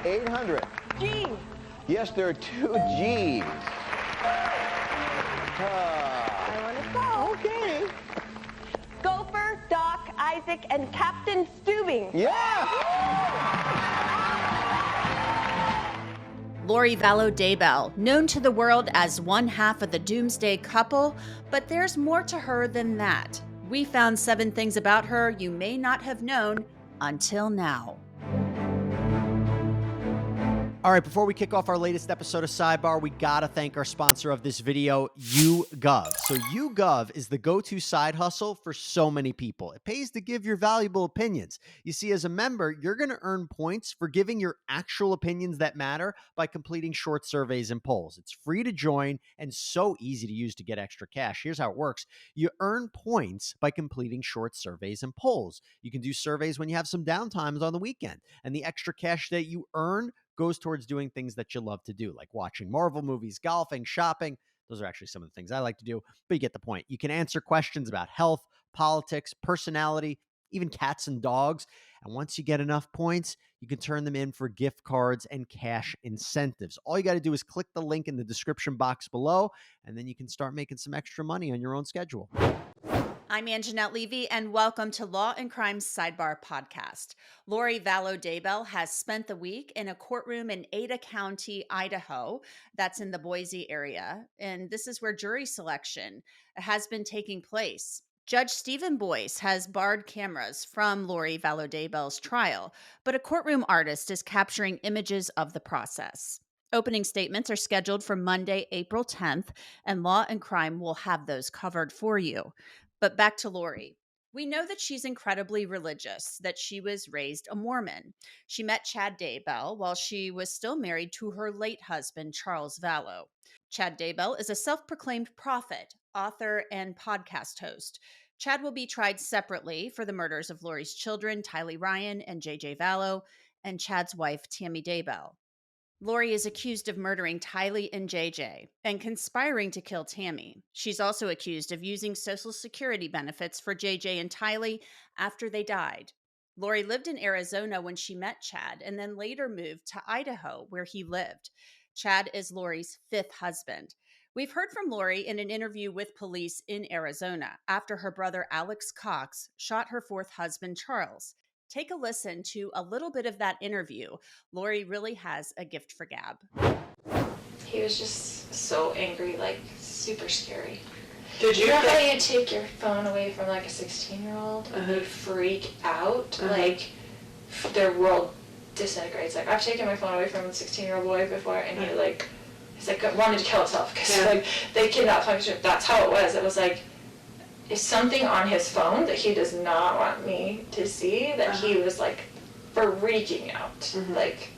800. Jeans. Yes, there are 2 G's. I want to go. Okay. Gopher, Doc, Isaac, and Captain Steubing. Yeah! Lori Vallow Daybell, known to the world as one half of the Doomsday couple, but there's more to her than that. We found 7 things about her you may not have known until now. All right, before we kick off our latest episode of Sidebar, we gotta thank our sponsor of this video, YouGov. So YouGov is the go-to side hustle for so many people. It pays to give your valuable opinions. You see, as a member, you're gonna earn points for giving your actual opinions that matter by completing short surveys and polls. It's free to join and so easy to use to get extra cash. Here's how it works. You earn points by completing short surveys and polls. You can do surveys when you have some downtimes on the weekend, and the extra cash that you earn goes towards doing things that you love to do, like watching Marvel movies, golfing, shopping. Those are actually some of the things I like to do, but you get the point. You can answer questions about health, politics, personality, even cats and dogs. And once you get enough points, you can turn them in for gift cards and cash incentives. All you got to do is click the link in the description box below, and then you can start making some extra money on your own schedule. I'm Angenette Levy, and welcome to Law and Crime's Sidebar podcast. Lori Vallow Daybell has spent the week in a courtroom in Ada County, Idaho, that's in the Boise area, and this is where jury selection has been taking place. Judge Stephen Boyce has barred cameras from Lori Vallow Daybell's trial, but a courtroom artist is capturing images of the process. Opening statements are scheduled for Monday, April 10th, and Law and Crime will have those covered for you. But back to Lori. We know that she's incredibly religious, that she was raised a Mormon. She met Chad Daybell while she was still married to her late husband, Charles Vallow. Chad Daybell is a self-proclaimed prophet, author, and podcast host. Chad will be tried separately for the murders of Lori's children, Tylee Ryan and J.J. Vallow, and Chad's wife, Tammy Daybell. Lori is accused of murdering Tylee and J.J. and conspiring to kill Tammy. She's also accused of using Social Security benefits for J.J. and Tylee after they died. Lori lived in Arizona when she met Chad and then later moved to Idaho, where he lived. Chad is Lori's 5th husband. We've heard from Lori in an interview with police in Arizona after her brother Alex Cox shot her 4th husband, Charles. Take a listen to a little bit of that interview. Lori really has a gift for gab. He was just so angry, like super scary. Did you know how you take your phone away from like a 16-year-old and they freak out? Like their world disintegrates. Like I've taken my phone away from a 16-year-old boy before, and he's like wanted to kill himself because like they kidnapped him. That's how it was. It was like, is something on his phone that he does not want me to see, that he was like freaking out, like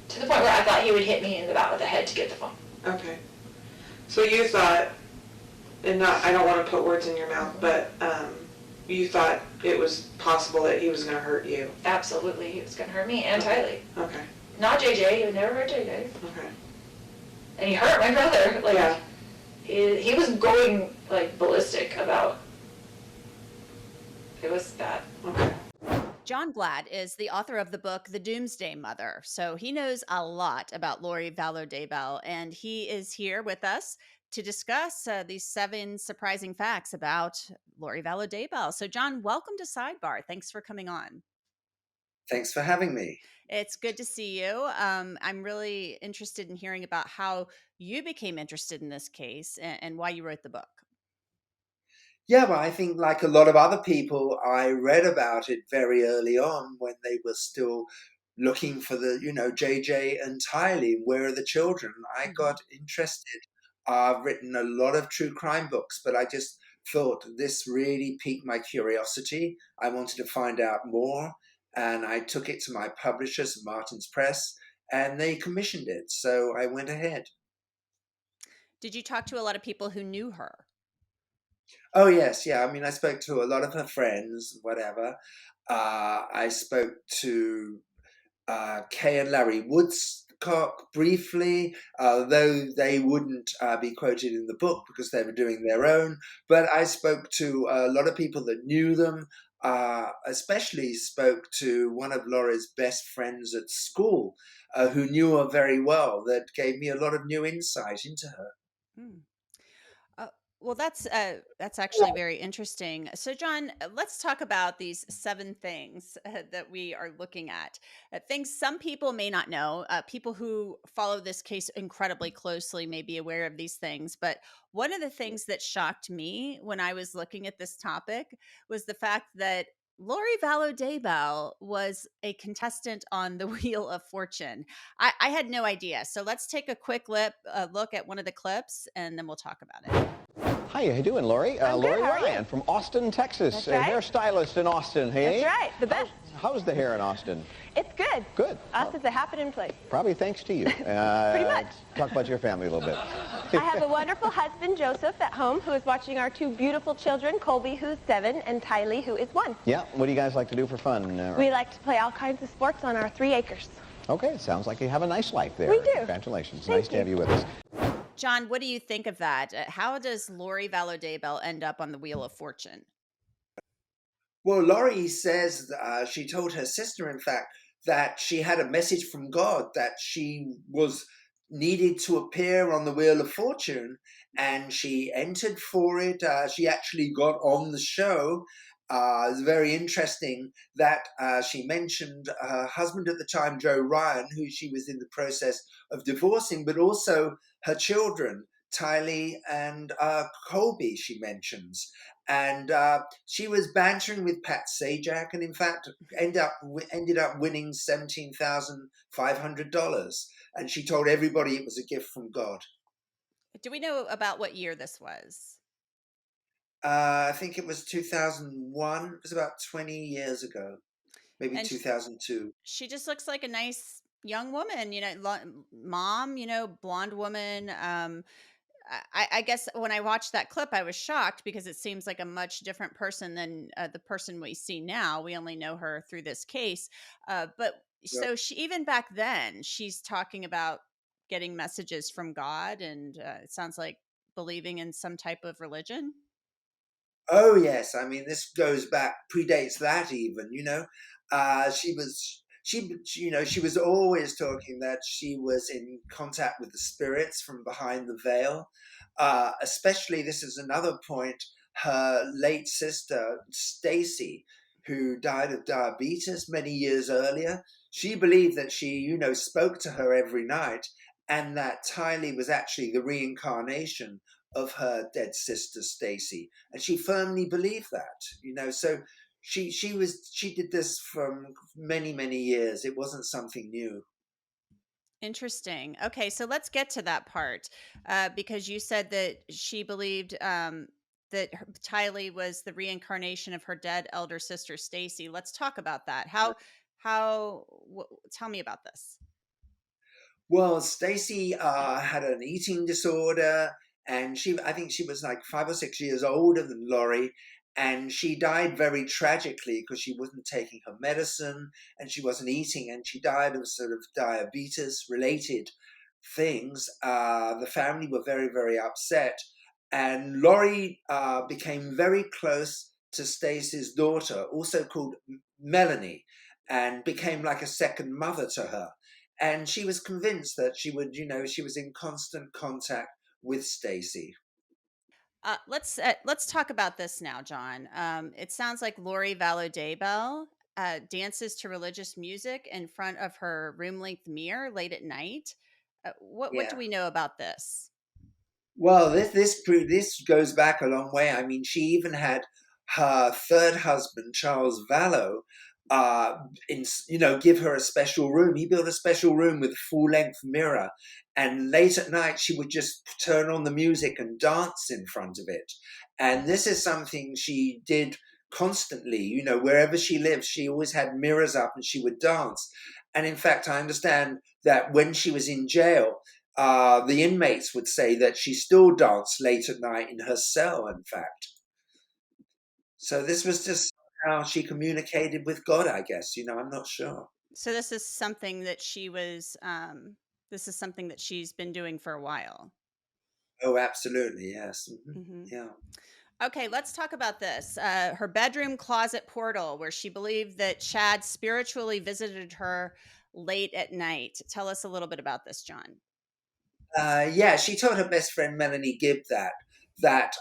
to the point where I thought he would hit me in the back of the head to get the phone. Okay. So you thought, and not, I don't want to put words in your mouth, but you thought it was possible that he was going to hurt you. Absolutely, he was going to hurt me and Tylee. Okay. Not JJ, he would never hurt JJ. Okay. And he hurt my brother, like he was going like ballistic about, it was bad. Okay. John Glatt is the author of the book, The Doomsday Mother. So he knows a lot about Lori Vallow Daybell, and he is here with us to discuss these 7 surprising facts about Lori Vallow Daybell. So John, welcome to Sidebar. Thanks for coming on. Thanks for having me. It's good to see you. I'm really interested in hearing about how you became interested in this case and why you wrote the book. Yeah, well, I think like a lot of other people, I read about it very early on when they were still looking for the, JJ and Tylee, where are the children? I got interested. I've written a lot of true crime books, but I just thought this really piqued my curiosity. I wanted to find out more, and I took it to my publishers, Martin's Press, and they commissioned it. So I went ahead. Did you talk to a lot of people who knew her? Oh, yes. Yeah. I mean, I spoke to a lot of her friends, whatever. I spoke to Kay and Larry Woodcock briefly, though they wouldn't be quoted in the book because they were doing their own. But I spoke to a lot of people that knew them. especially spoke to one of Laurie's best friends at school, who knew her very well, that gave me a lot of new insight into her. Hmm. Uh, well, that's actually very interesting. So, John, let's talk about these 7 things that we are looking at. Things some people may not know. People who follow this case incredibly closely may be aware of these things. But one of the things that shocked me when I was looking at this topic was the fact that Lori Vallow Daybell was a contestant on the Wheel of Fortune. I had no idea. So let's take a quick look at one of the clips, and then we'll talk about it. Hi, how you doing, Lori? I'm good, Lori how are you? Ryan from Austin, Texas. That's right. Hairstylist in Austin, hey? That's right, the best. How's the hair in Austin? It's good. Good. Us is a happening place. Probably thanks to you. Pretty much. Talk about your family a little bit. I have a wonderful husband, Joseph, at home, who is watching our 2 beautiful children, Colby, who's 7, and Tylee, who is 1. Yeah, what do you guys like to do for fun? We like to play all kinds of sports on our 3 acres. Okay, sounds like you have a nice life there. We do. Congratulations. Thank Nice to have you with us. John, what do you think of that? How does Lori Vallow Daybell end up on the Wheel of Fortune? Well, Laurie says she told her sister, in fact, that she had a message from God that she was needed to appear on the Wheel of Fortune, and she entered for it. She actually got on the show. It's very interesting that she mentioned her husband at the time, Joe Ryan, who she was in the process of divorcing, but also her children, Tylee and Colby, she mentions. And she was bantering with Pat Sajak, and in fact ended up winning $17,500. And she told everybody it was a gift from God. Do we know about what year this was? I think it was 2001. It was about 20 years ago, maybe And 2002. she just looks like a nice young woman, mom, blonde woman. I guess when I watched that clip, I was shocked because it seems like a much different person than the person we see now. We only know her through this case. So she, even back then, she's talking about getting messages from God, and it sounds like believing in some type of religion. Oh yes, I mean this goes back, predates that even. She was always talking that she was in contact with the spirits from behind the veil. Especially, this is another point. Her late sister Stacy, who died of diabetes many years earlier, she believed that she, spoke to her every night, and that Tylee was actually the reincarnation of her dead sister Stacy, and she firmly believed that. So she did this for many years. It wasn't something new. Interesting. Okay, so let's get to that part because you said that she believed that Tylee was the reincarnation of her dead elder sister Stacy. Let's talk about that. Tell me about this. Well, Stacy had an eating disorder, and I think she was like 5 or 6 years older than Laurie, and she died very tragically because she wasn't taking her medicine and she wasn't eating, and she died of sort of diabetes-related things. The family were very upset, and Laurie became very close to Stacy's daughter, also called Melanie, and became like a second mother to her. And she was convinced that she would, she was in constant contact with Stacy. Let's talk about this now, John. It sounds like Lori Vallow Daybell dances to religious music in front of her room-length mirror late at night. What do we know about this? Well, this goes back a long way. I mean, she even had her third husband, Charles Vallow, give her a special room. He built a special room with a full-length mirror, and late at night she would just turn on the music and dance in front of it. And this is something she did constantly. Wherever she lived, she always had mirrors up and she would dance. And in fact, I understand that when she was in jail, the inmates would say that she still danced late at night in her cell, in fact. So this was just how she communicated with God, I guess. I'm not sure. So this is something that she's been doing for a while. Oh, absolutely, yes. Mm-hmm. Mm-hmm. Yeah. Okay, let's talk about this. Her bedroom closet portal, where she believed that Chad spiritually visited her late at night. Tell us a little bit about this, John. Yeah, she told her best friend Melanie Gibb that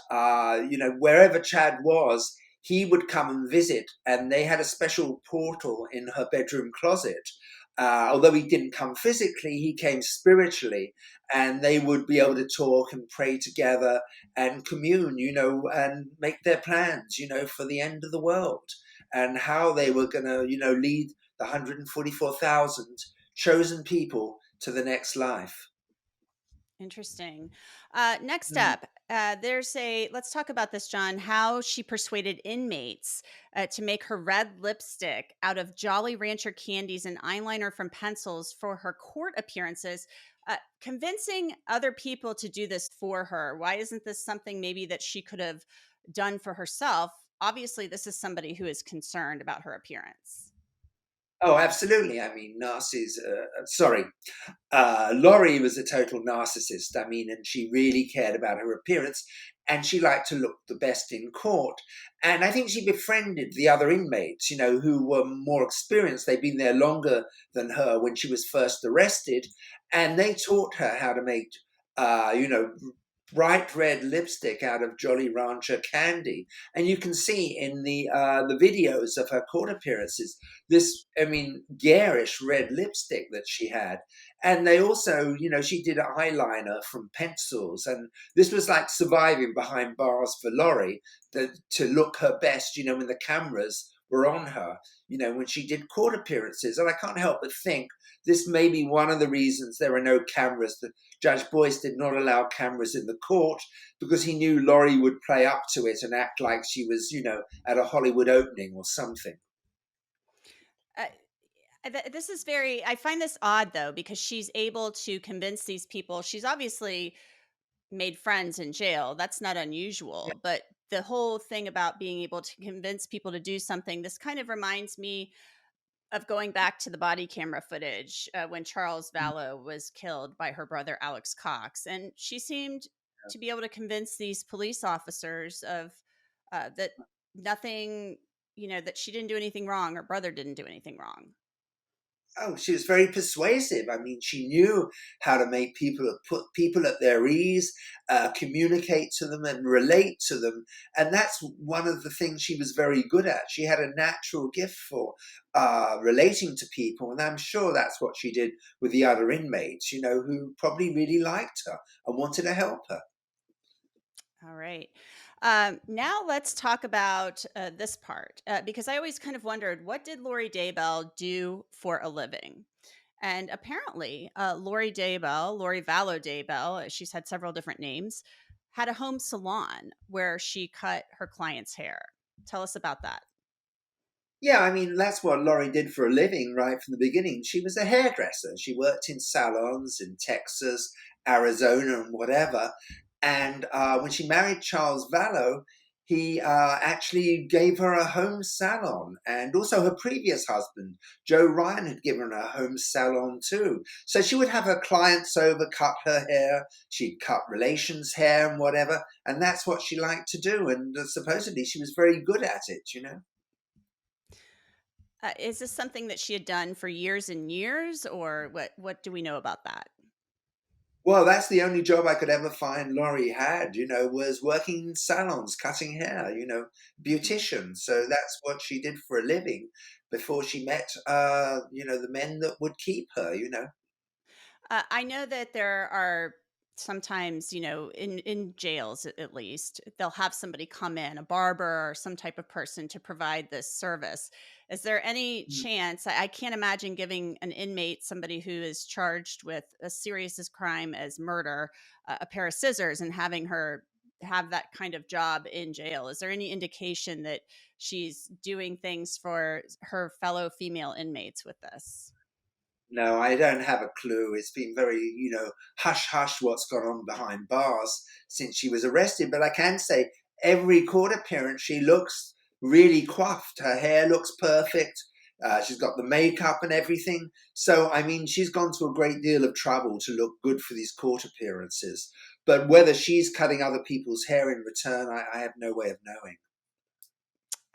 wherever Chad was, he would come and visit, and they had a special portal in her bedroom closet. Although he didn't come physically, he came spiritually, and they would be able to talk and pray together and commune, and make their plans, for the end of the world and how they were going to, lead the 144,000 chosen people to the next life. Interesting. Next up, let's talk about this, John, how she persuaded inmates to make her red lipstick out of Jolly Rancher candies and eyeliner from pencils for her court appearances, convincing other people to do this for her. Why isn't this something maybe that she could have done for herself? Obviously, this is somebody who is concerned about her appearance. Oh, absolutely. I mean, Laurie was a total narcissist. I mean, and she really cared about her appearance, and she liked to look the best in court. And I think she befriended the other inmates, who were more experienced. They'd been there longer than her when she was first arrested, and they taught her how to make, bright red lipstick out of Jolly Rancher candy. And you can see in the videos of her court appearances this, garish red lipstick that she had. And they also, she did eyeliner from pencils. And this was like surviving behind bars for Laurie, to look her best, when the cameras were on her, when she did court appearances. And I can't help but think this may be one of the reasons there are no cameras. That Judge Boyce did not allow cameras in the court, because he knew Laurie would play up to it and act like she was, at a Hollywood opening or something. This is I find this odd, though, because she's able to convince these people. She's obviously made friends in jail. That's not unusual. Yeah. But the whole thing about being able to convince people to do something, this kind of reminds me of going back to the body camera footage when Charles Vallow was killed by her brother, Alex Cox. And she seemed to be able to convince these police officers of that nothing, that she didn't do anything wrong. Her brother didn't do anything wrong. Oh, she was very persuasive. I mean, she knew how to make put people at their ease, communicate to them and relate to them. And that's one of the things she was very good at. She had a natural gift for relating to people. And I'm sure that's what she did with the other inmates, who probably really liked her and wanted to help her. All right. Now let's talk about this part, because I always kind of wondered, what did Laurie Daybell do for a living? And apparently, Laurie Vallow Daybell, she's had several different names, had a home salon where she cut her clients' hair. Tell us about that. Yeah, I mean, that's what Laurie did for a living right from the beginning. She was a hairdresser. She worked in salons in Texas, Arizona, and whatever. And when she married Charles Vallow, he actually gave her a home salon. And also her previous husband, Joe Ryan, had given her a home salon too. So she would have her clients over, cut her hair. She'd cut relations' hair and whatever. And that's what she liked to do. And supposedly she was very good at it, Is this something that she had done for years and years, or what do we know about that? Well, that's the only job I could ever find Laurie had, was working in salons, cutting hair, beautician. So that's what she did for a living before she met, the men that would keep her. I know that there are sometimes, in jails at least, they'll have somebody come in, a barber or some type of person to provide this service. Is there any chance? I can't imagine giving an inmate, somebody who is charged with a serious crime as murder, a pair of scissors and having her have that kind of job in jail. Is there any indication that she's doing things for her fellow female inmates with this? No, I don't have a clue. It's been very, hush hush what's gone on behind bars since she was arrested. But I can say every court appearance, she looks really coiffed. Her hair looks perfect. She's got the makeup and everything. So, I mean, she's gone to a great deal of trouble to look good for these court appearances. But whether she's cutting other people's hair in return, I have no way of knowing.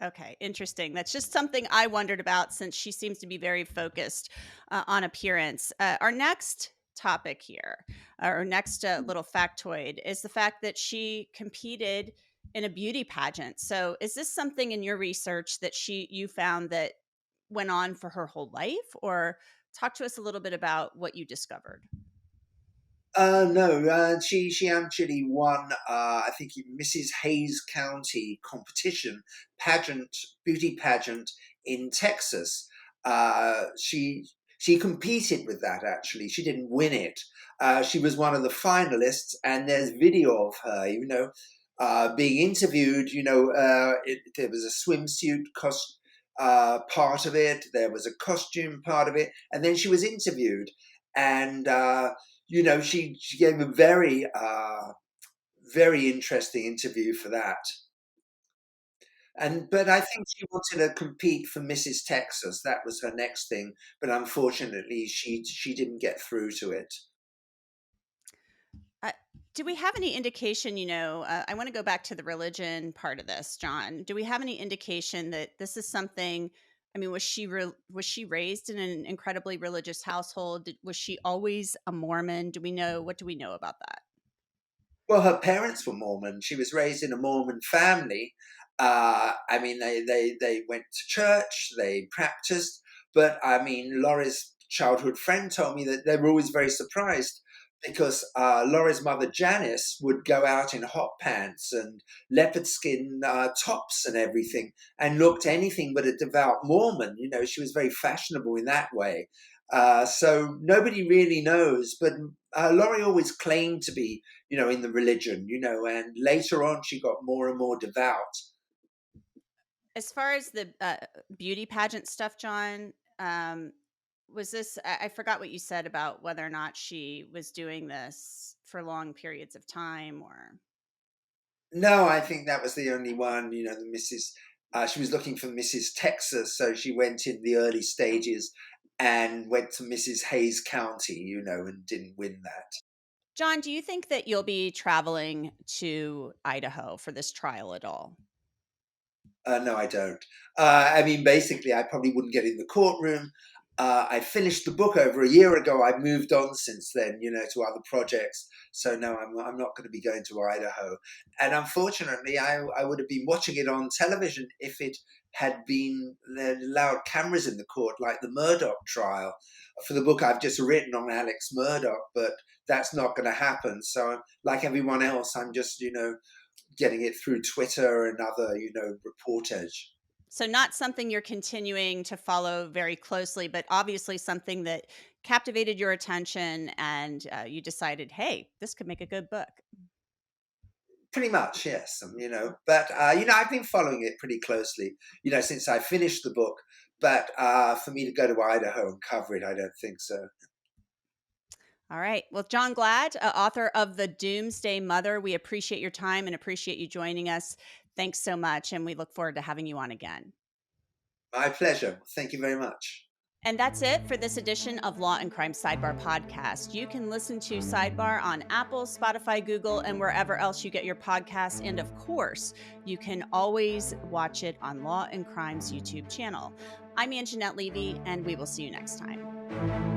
Okay, interesting. That's just something I wondered about since she seems to be very focused on appearance. Our next topic here, our next little factoid, is the fact that she competed in a beauty pageant. So, is this something in your research that you found that went on for her whole life, or talk to us a little bit about what you discovered? No, she actually won, I think, Mrs. Hayes County competition beauty pageant in Texas. She competed with that. Actually, she didn't win it. She was one of the finalists, and there's video of her, being interviewed. There was a swimsuit part of it. There was a costume part of it, and then she was interviewed, and she gave a very, very interesting interview for that. But I think she wanted to compete for Mrs. Texas. That was her next thing. But unfortunately, she didn't get through to it. Do we have any indication, I want to go back to the religion part of this, John. Do we have any indication that this is something, I mean, was she raised in an incredibly religious household? Was she always a Mormon? What do we know about that? Well, her parents were Mormon. She was raised in a Mormon family. I mean, they went to church, they practiced, but I mean, Laurie's childhood friend told me that they were always very surprised because Laurie's mother, Janice, would go out in hot pants and leopard skin tops and everything and looked anything but a devout Mormon. She was very fashionable in that way. So nobody really knows, but Laurie always claimed to be, in the religion, and later on she got more and more devout. As far as the beauty pageant stuff, John, was this, I forgot what you said about whether or not she was doing this for long periods of time or. No, I think that was the only one, the she was looking for Mrs. Texas. So she went in the early stages and went to Mrs. Hayes County, and didn't win that. John, do you think that you'll be traveling to Idaho for this trial at all? No, I don't. I mean, basically, I probably wouldn't get in the courtroom. I finished the book over a year ago. I've moved on since then, to other projects. So no, I'm not going to be going to Idaho. And unfortunately, I would have been watching it on television if it had been allowed cameras in the court, like the Murdoch trial. For the book I've just written on Alex Murdoch, but that's not going to happen. So like everyone else, I'm just, getting it through Twitter and other, reportage. So not something you're continuing to follow very closely, but obviously something that captivated your attention and you decided, hey, this could make a good book. Pretty much, yes. But, I've been following it pretty closely, since I finished the book. But for me to go to Idaho and cover it, I don't think so. All right. Well, John Glatt, author of The Doomsday Mother, we appreciate your time and appreciate you joining us. Thanks so much. And we look forward to having you on again. My pleasure. Thank you very much. And that's it for this edition of Law and Crime Sidebar podcast. You can listen to Sidebar on Apple, Spotify, Google, and wherever else you get your podcasts. And of course, you can always watch it on Law and Crime's YouTube channel. I'm Angenette Levy, and we will see you next time.